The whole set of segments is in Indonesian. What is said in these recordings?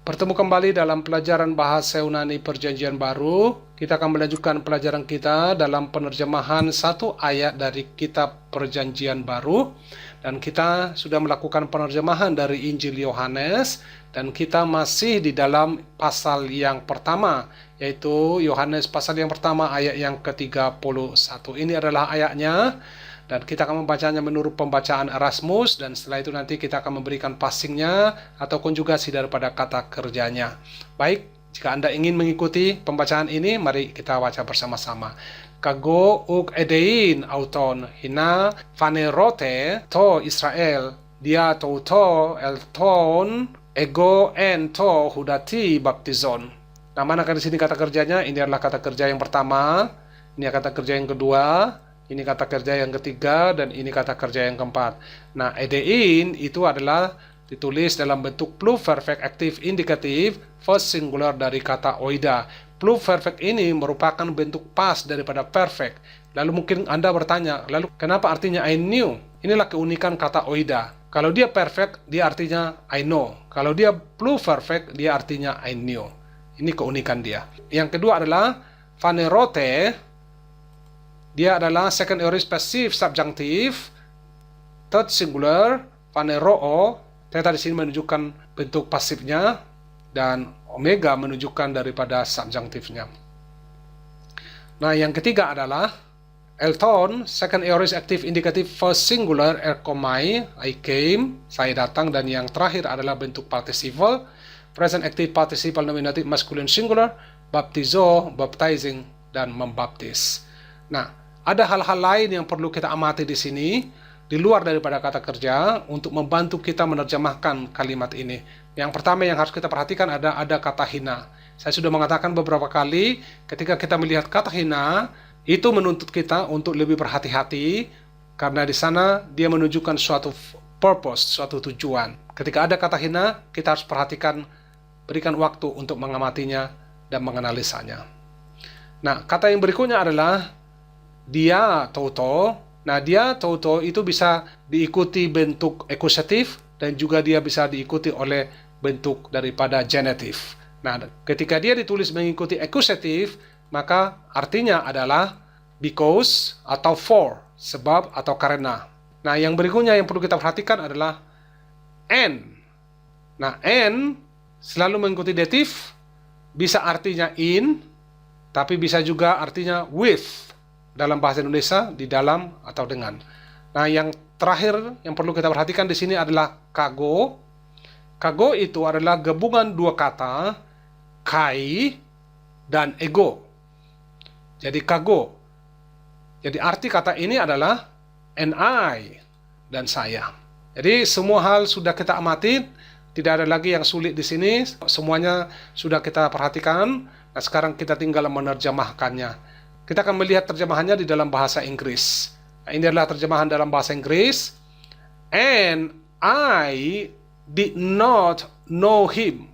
Bertemu kembali dalam pelajaran bahasa Yunani Perjanjian Baru. Kita akan melanjutkan pelajaran kita dalam penerjemahan satu ayat dari Kitab Perjanjian Baru. Dan kita sudah melakukan penerjemahan dari Injil Yohanes. Dan kita masih di dalam pasal yang pertama, yaitu Yohanes pasal yang pertama ayat yang ke-31. Ini adalah ayatnya. Dan kita akan membacanya menurut pembacaan Erasmus, dan setelah itu nanti kita akan memberikan passingnya atau konjugasi daripada kata kerjanya. Baik, jika Anda ingin mengikuti pembacaan ini, mari kita baca bersama-sama. Kago uk edein auton hina fanerote to Israel dia to elton ego en to hudati baptizon. Nah, manakah di sini kata kerjanya? Ini adalah kata kerja yang pertama, ini kata kerja yang kedua, ini kata kerja yang ketiga, dan ini kata kerja yang keempat. Nah, edein itu adalah ditulis dalam bentuk pluperfect aktif indikatif first singular dari kata oida. Pluperfect ini merupakan bentuk past daripada perfect. Lalu mungkin Anda bertanya, lalu kenapa artinya I knew? Inilah keunikan kata oida. Kalau dia perfect, dia artinya I know. Kalau dia pluperfect, dia artinya I knew. Ini keunikan dia. Yang kedua adalah fanerote. Dia adalah second aorist passive subjunctive, third singular, faneroo. Theta di sini menunjukkan bentuk pasifnya, dan omega menunjukkan daripada subjunctifnya. Nah, yang ketiga adalah elton, second aorist active indicative first singular, erkomai, I came, saya datang, dan yang terakhir adalah bentuk participle, present active participle nominative masculine singular, baptizo, baptizing, dan membaptis. Nah, ada hal-hal lain yang perlu kita amati di sini, di luar daripada kata kerja, untuk membantu kita menerjemahkan kalimat ini. Yang pertama yang harus kita perhatikan ada kata hina. Saya sudah mengatakan beberapa kali, ketika kita melihat kata hina, itu menuntut kita untuk lebih berhati-hati, karena di sana dia menunjukkan suatu purpose, suatu tujuan. Ketika ada kata hina, kita harus perhatikan, berikan waktu untuk mengamatinya dan menganalisanya. Nah, kata yang berikutnya adalah dia toto. Nah, dia toto itu bisa diikuti bentuk akusatif dan juga dia bisa diikuti oleh bentuk daripada genitif. Nah, ketika dia ditulis mengikuti akusatif, maka artinya adalah because atau for, sebab atau karena. Nah, yang berikutnya yang perlu kita perhatikan adalah and. Nah, and selalu mengikuti dative, bisa artinya in, tapi bisa juga artinya with. Dalam bahasa Indonesia, di dalam atau dengan. Nah, yang terakhir yang perlu kita perhatikan di sini adalah kago. Kago itu adalah gabungan dua kata, kai dan ego. Jadi kago. Jadi arti kata ini adalah and I, dan saya. Jadi semua hal sudah kita amati, tidak ada lagi yang sulit di sini. Semuanya sudah kita perhatikan. Nah, sekarang kita tinggal menerjemahkannya. Kita akan melihat terjemahannya di dalam bahasa Inggris. Nah, ini adalah terjemahan dalam bahasa Inggris. And I did not know him.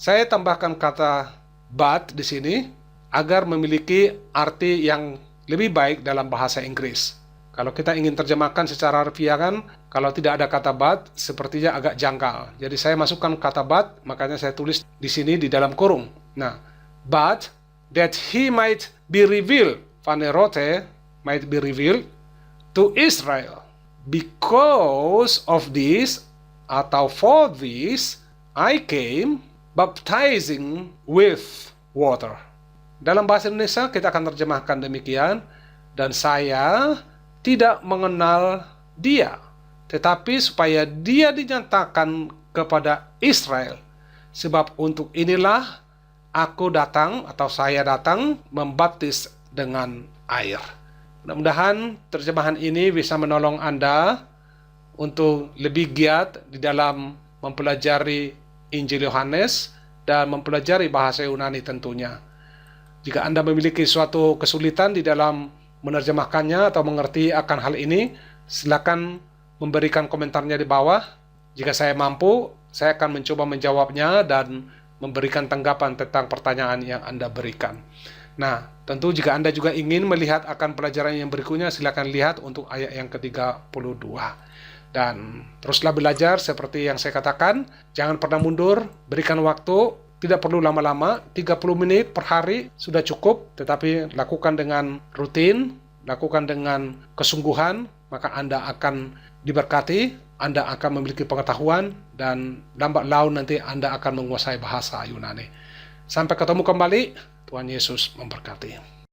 Saya tambahkan kata but di sini agar memiliki arti yang lebih baik dalam bahasa Inggris. Kalau kita ingin terjemahkan secara harfiah kan, kalau tidak ada kata but, sepertinya agak janggal. Jadi saya masukkan kata but, makanya saya tulis di sini di dalam kurung. Nah, but that he might be revealed, fanerote, might be revealed to Israel. Because of this, atau for this, I came baptizing with water. Dalam bahasa Indonesia kita akan terjemahkan demikian, dan saya tidak mengenal dia, tetapi supaya dia dinyatakan kepada Israel. Sebab untuk inilah aku datang atau saya datang membaptis dengan air. Mudah-mudahan terjemahan ini bisa menolong Anda untuk lebih giat di dalam mempelajari Injil Yohanes dan mempelajari bahasa Yunani tentunya. Jika Anda memiliki suatu kesulitan di dalam menerjemahkannya atau mengerti akan hal ini, silakan memberikan komentarnya di bawah. Jika saya mampu, saya akan mencoba menjawabnya dan memberikan tanggapan tentang pertanyaan yang Anda berikan. Nah, tentu jika Anda juga ingin melihat akan pelajaran yang berikutnya, silakan lihat untuk ayat yang ke-32. Dan teruslah belajar seperti yang saya katakan, jangan pernah mundur, berikan waktu, tidak perlu lama-lama, 30 menit per hari sudah cukup, tetapi lakukan dengan rutin, lakukan dengan kesungguhan, maka Anda akan diberkati, Anda akan memiliki pengetahuan, dan lambat laun nanti Anda akan menguasai bahasa Yunani. Sampai ketemu kembali, Tuhan Yesus memberkati.